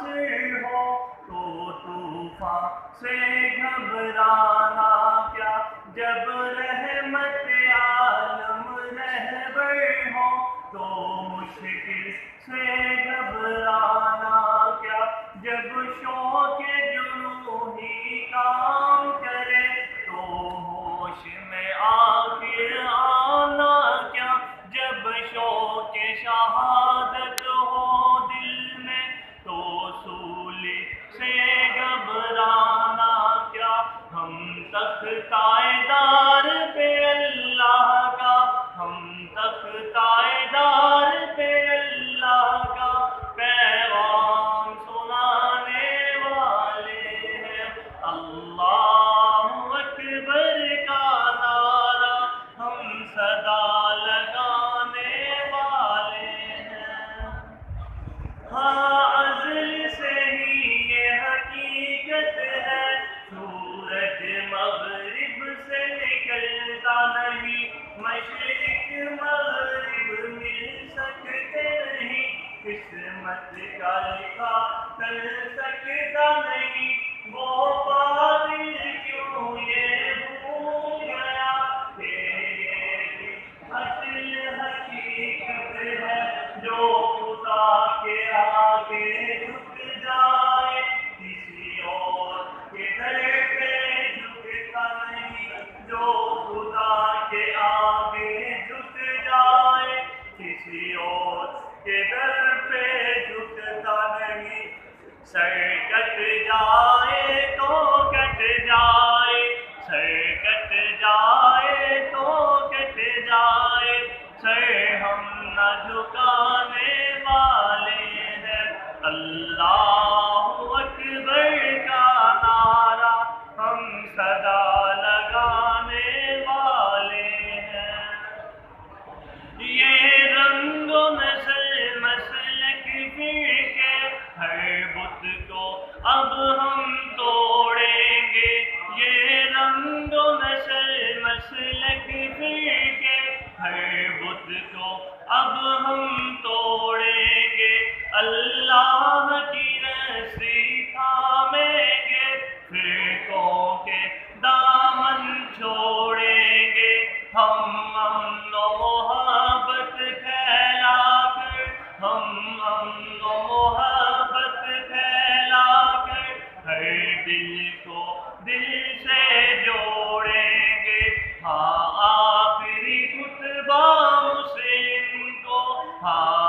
मुतासिर हो तो तूफान से घबराना क्या, जब रहमत आलम रहबर हो तो मुश्किल से घबराना क्या, जब शौक जुनूनी काम करे तो होश में आखिर आना क्या, जब शौक शहादत हो दिल में तो सूली से घबराना क्या। हम तख्ताएदार पे अल्लाह का, हम तख्ताएदार पे अल्लाह का पैगाम सुनाने वाले हैं। अल्लाहु अकबर का नारा हम सदा लगाने वाले हैं। हाँ, अज़ल से ही ये हकीकत है, सूरज मग़रिब से निकलता नहीं, मशरिक़ मग़रिब मिल सकते नहीं, किस्मत का लिखा कर सकता नहीं। वो बादल क्यों ये भूल गया कि ये असल हकीकत है, जो खुदा के आगे झुक जाए किसी और के दर पे झुकता नहीं, जो खुदा के आगे झुक जाए किसी और के दर पे झुकता नहीं। सर कट जाए तो कट जाए, सर कट जाए तो कट जाए, सर हम न झुकाने वाले हैं। अल्लाहु अकबर का नारा हम सदा लगाने वाले हैं। ये रंगो नस्ल मसलक फिरके हर बुत को अब हम तोड़ेंगे, ये रंगो नस्ल मसलक फिरके हर बुत को अब हम तोड़ेंगे। अल्लाह की रस्सी थामेंगे, फिरकों के दामन छोड़ेंगे। हम अमन व मोहब्बत फैलाकर, हम अमन व मोहब्बत फैलाकर हर दिल को दिल से जोड़ेंगे। हाँ, आखिरी खुतबा मुस्लिम को, हाँ